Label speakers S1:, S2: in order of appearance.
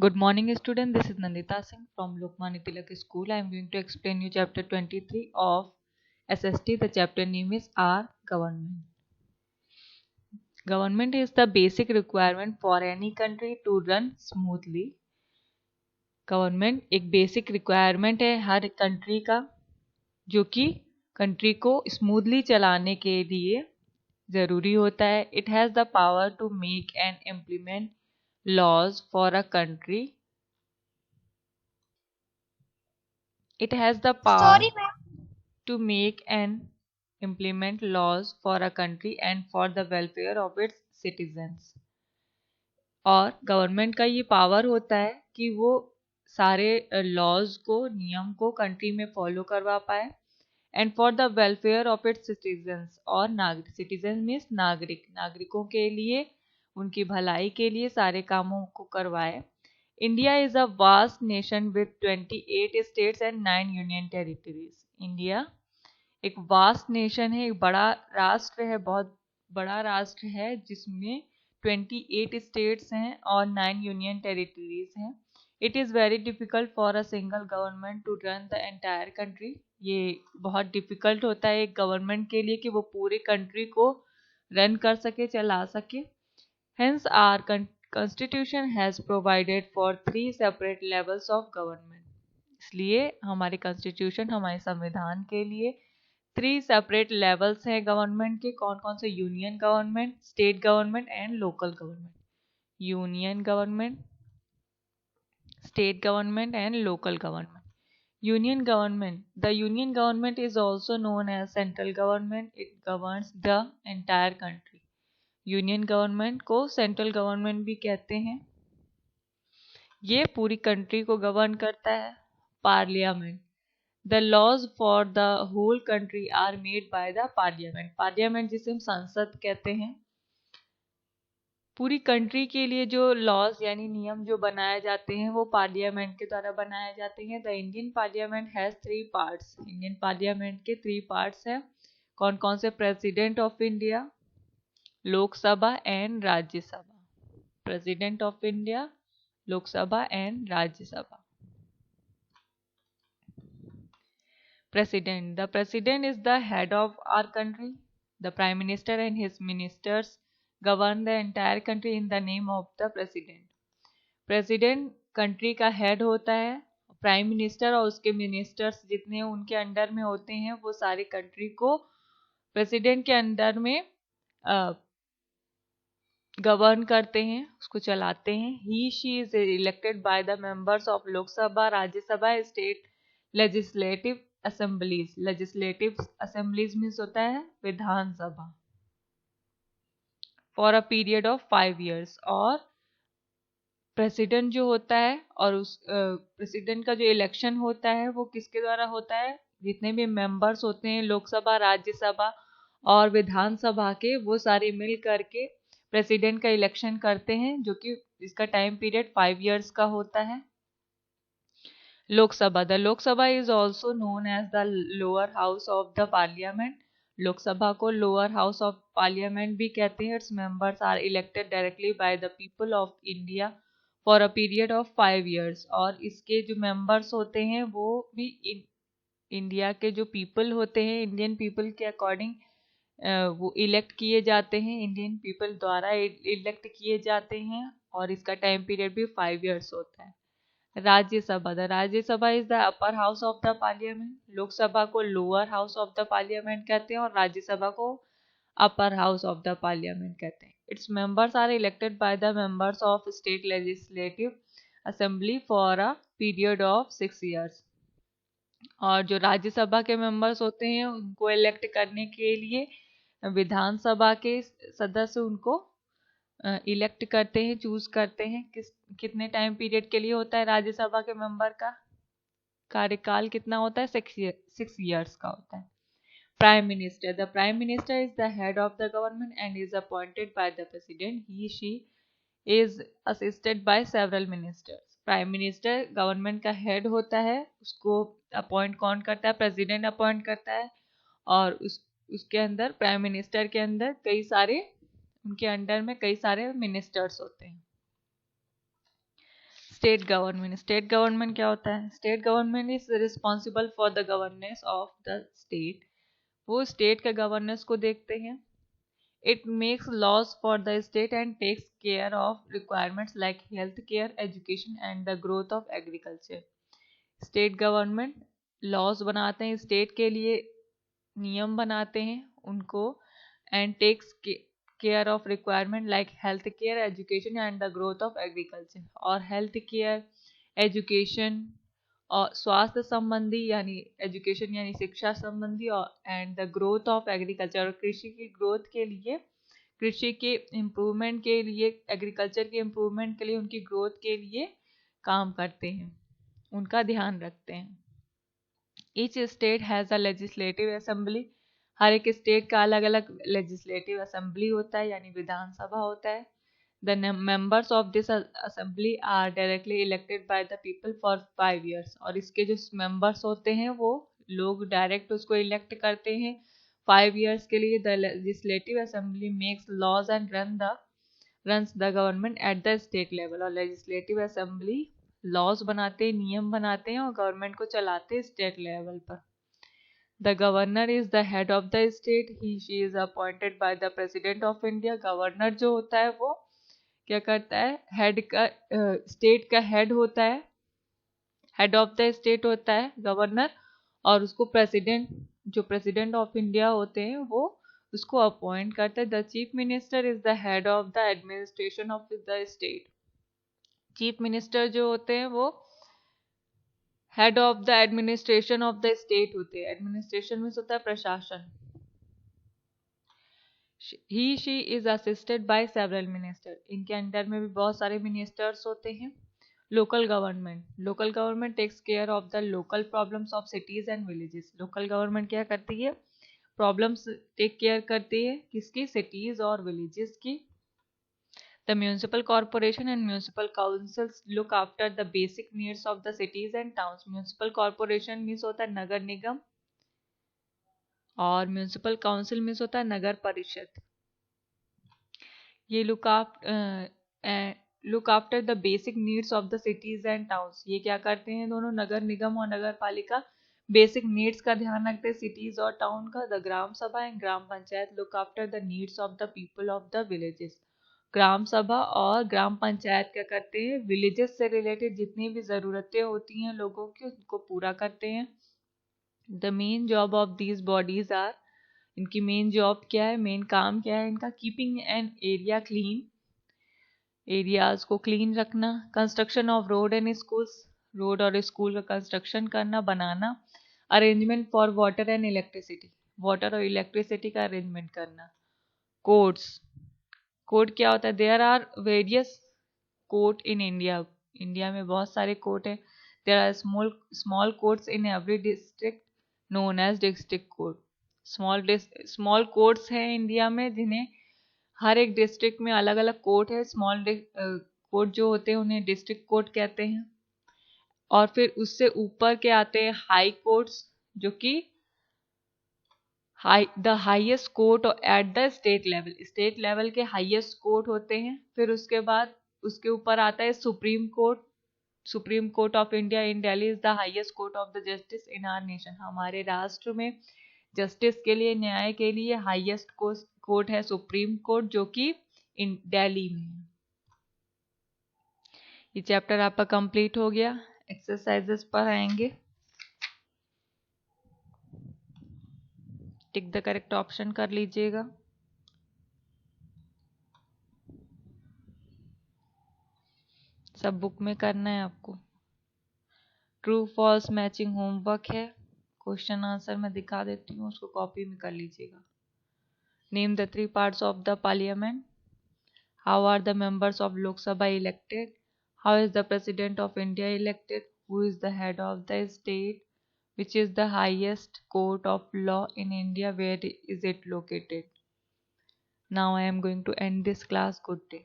S1: Good morning, student. This is Nandita Singh from Lokmanya Tilak School. I am going to explain you chapter 23 of SST. The chapter name is R Government. Government is the basic requirement for any country to run smoothly. Government एक basic requirement है हर country का, जो कि country को smoothly चलाने के लिए ज़रूरी होता है. It has the power to make and implement laws for a country. It has the power
S2: Sorry, ma'am.
S1: to make and implement laws for a country and for the welfare of its citizens. और government का ये power होता है कि वो सारे laws को, नियम को कंट्री में फॉलो करवा पाए and for the welfare of its citizens. और नागरिक, सिटीजन मीन्स नागरिक, नागरिकों के लिए, उनकी भलाई के लिए सारे कामों को करवाए. India is a vast nation with 28 states and 9 union territories. India एक वास्ट नेशन है, एक बड़ा राष्ट्र है, बहुत बड़ा राष्ट्र है जिसमें 28 स्टेट्स हैं और 9 यूनियन टेरिटरीज हैं. It is very difficult for a single government to run the entire country. ये बहुत डिफ़िकल्ट होता है एक गवर्नमेंट के लिए कि वो पूरे कंट्री को रन कर सके, चला सके. Hence our constitution has provided for 3 separate levels of government. इसलिए हमारे कॉन्स्टिट्यूशन, हमारे संविधान के लिए 3 सेपरेट लेवल्स हैं गवर्नमेंट के. कौन कौन से? Union government, state government and local government. Union government, state government and local government. Union government. The union government is also known as central government. It governs the entire country. Union government को central government भी कहते हैं. ये पूरी country को govern करता है. Parliament. The laws for the whole country are made by the parliament. Parliament जिसे हम संसद कहते हैं. पूरी कंट्री के लिए जो लॉज यानी नियम जो बनाए जाते हैं वो पार्लियामेंट के द्वारा बनाए जाते हैं. The Indian parliament has 3 parts. Indian parliament के 3 पार्ट्स हैं. कौन कौन से? President of India, Lok Sabha and Rajya Sabha. President of India, Lok Sabha and Rajya Sabha. President. The president is the head of our country. The prime minister and his ministers govern the entire country in the name of the president. President country का head होता है. Prime minister और उसके ministers जितने उनके under में होते हैं वो सारी कंट्री को प्रेसिडेंट के अंडर में गवर्न करते हैं, उसको चलाते हैं. He she is elected by the members of Lok Sabha, Rajya Sabha, state legislative assemblies. Legislative assemblies means होता है Vidhan Sabha. For a period of 5 years. और प्रेसिडेंट जो होता है और उस प्रेसिडेंट का जो इलेक्शन होता है वो किसके द्वारा होता है? जितने भी मेंबर्स होते हैं लोकसभा, राज्यसभा और विधानसभा के, वो सारे मिल करके प्रेसिडेंट का इलेक्शन करते हैं, जो कि इसका टाइम पीरियड 5 years का होता है. Lok Sabha. The Lok Sabha is also known as the lower house of the parliament. Lok Sabha को लोअर हाउस ऑफ पार्लियामेंट भी कहते हैं. Its members are elected directly by the people of India for a period of 5 years. और इसके जो मेंबर्स होते हैं वो भी इंडिया के जो पीपल होते हैं, इंडियन पीपल के अकॉर्डिंग वो इलेक्ट किए जाते हैं, इंडियन पीपल द्वारा इलेक्ट किए जाते हैं. और इसका टाइम पीरियड भी 5 years होता है. Rajya Sabha. The Rajya Sabha is the upper house of the parliament. Lok Sabha को lower house of the parliament कहते हैं और राज्यसभा को upper house of the parliament कहते हैं. Its members are elected by the members of state legislative assembly for a period of 6 years. और जो राज्यसभा के मेंबर्स होते हैं उनको इलेक्ट करने के लिए विधानसभा के सदस्य उनको इलेक्ट करते हैं, चूज करते हैं. कितने टाइम पीरियड के लिए होता है राज्यसभा के मेंबर का कार्यकाल? कितना होता है? 6 years का होता है. Prime minister. The prime minister is the head of the government and is appointed by the president. He she is assisted by several ministers. Prime minister government का हेड होता है, उसको अपॉइंट कौन करता है? प्रेसिडेंट अपॉइंट करता है. और उसके अंदर, प्राइम मिनिस्टर के अंदर कई सारे, उनके अंडर में कई सारे मिनिस्टर्स होते हैं. स्टेट गवर्नमेंट क्या होता है? State government is responsible for the governance of the state. वो स्टेट के गवर्नेंस को देखते हैं। It makes laws for the state and takes care of requirements like health care, education and the growth of agriculture. State government laws बनाते हैं state के लिए, नियम बनाते हैं उनको, and takes care of requirement like health care, education and the growth of agriculture. और health care, education और स्वास्थ्य संबंधी यानी एजुकेशन यानी शिक्षा संबंधी, और and the growth of agriculture, और कृषि की ग्रोथ के लिए, कृषि के इम्प्रूवमेंट के लिए, एग्रीकल्चर के इम्प्रूवमेंट के लिए, उनकी ग्रोथ के लिए काम करते हैं, उनका ध्यान रखते हैं। Each state has a legislative assembly. हर एक स्टेट का अलग अलग लेजिस्लेटिव असेंबली होता है यानी विधानसभा होता है। The members of this assembly are directly elected by the people for 5 years। और इसके जो मेंबर्स होते हैं वो लोग डायरेक्ट उसको इलेक्ट करते हैं 5 years के लिए। The legislative assembly makes laws and runs the government at the state level. और लेजिस्लेटिव असेंबली लॉज बनाते हैं, नियम बनाते हैं और गवर्नमेंट को चलाते हैं स्टेट लेवल पर। The governor is the head of the state. He she is appointed by the president of India. Governor जो होता है वो क्या करता है? हेड का स्टेट का हेड होता है, हेड ऑफ द स्टेट होता है गवर्नर, और उसको प्रेसिडेंट, जो प्रेसिडेंट ऑफ इंडिया होते हैं वो उसको अपॉइंट करता है। The chief minister is the head of the administration of the state. Chief minister जो होते हैं वो head of the administration of the state होते हैं। एडमिनिस्ट्रेशन में होता है प्रशासन। He she is assisted by several minister. इनके अंडर में भी बहुत सारे मिनिस्टर्स होते हैं। Local government takes care of the local problems of cities and villages. Local government क्या करती है? प्रॉब्लम्स टेक केयर करती है किसकी? सिटीज और विलेजेस की। The municipal corporation and municipal councils look after the basic needs of the cities and towns. Municipal corporation means होता है नगर निगम, और municipal council means होता है नगर परिषद। ये look after the basic needs of the cities and towns। ये क्या करते हैं? दोनों नगर निगम और नगर पालिका बेसिक नीड्स का ध्यान रखते हैं सिटीज और टाउन का। The Gram Sabha and Gram Panchayat look after the needs of the people of the villages. Gram Sabha और ग्राम पंचायत क्या करते हैं? विलेजेस से रिलेटेड जितनी भी ज़रूरतें होती हैं लोगों की उनको पूरा करते हैं। The main job of these bodies are, इनकी मेन जॉब क्या है, मेन काम क्या है इनका? Keeping an area clean, areas को क्लीन रखना। Construction of road and schools, road और स्कूल का कंस्ट्रक्शन करना, बनाना। Arrangement for water and electricity, water और इलेक्ट्रिसिटी का अरेंजमेंट करना। कोड्स, कोड क्या होता है? There are various court in India. India में बहुत सारे कोर्ट हैं। There are small courts in every district known as district court. Small courts हैं इंडिया में जिन्हें हर एक डिस्ट्रिक्ट में अलग अलग कोर्ट है। स्मॉल कोर्ट जो होते हैं उन्हें डिस्ट्रिक्ट कोर्ट कहते हैं। और फिर उससे ऊपर के आते हैं हाई कोर्ट्स, जो कि the highest court at the state level. State level के हाईएस्ट कोर्ट होते हैं। फिर उसके बाद उसके ऊपर आता है supreme court. Supreme court of India in Delhi is the highest court of the justice in our nation. हमारे राष्ट्र में जस्टिस के लिए, न्याय के लिए हाईएस्ट कोर्ट है सुप्रीम कोर्ट, जो कि इन दिल्ली में है। ये चैप्टर आपका कंप्लीट हो गया। एक्सरसाइजेस पर आएंगे। टिक द करेक्ट ऑप्शन कर लीजिएगा। सब बुक में करना है आपको। ट्रू फॉल्स मैचिंग होमवर्क है। क्वेश्चन आंसर मैं दिखा देती हूँ, उसको कॉपी में कर लीजिएगा। Name the 3 parts of the parliament. How are the members of Lok Sabha elected? How is the president of India elected? Who is the head of the state? Which is the highest court of law in India? Where is it located? Now I am going to end this class. Good day.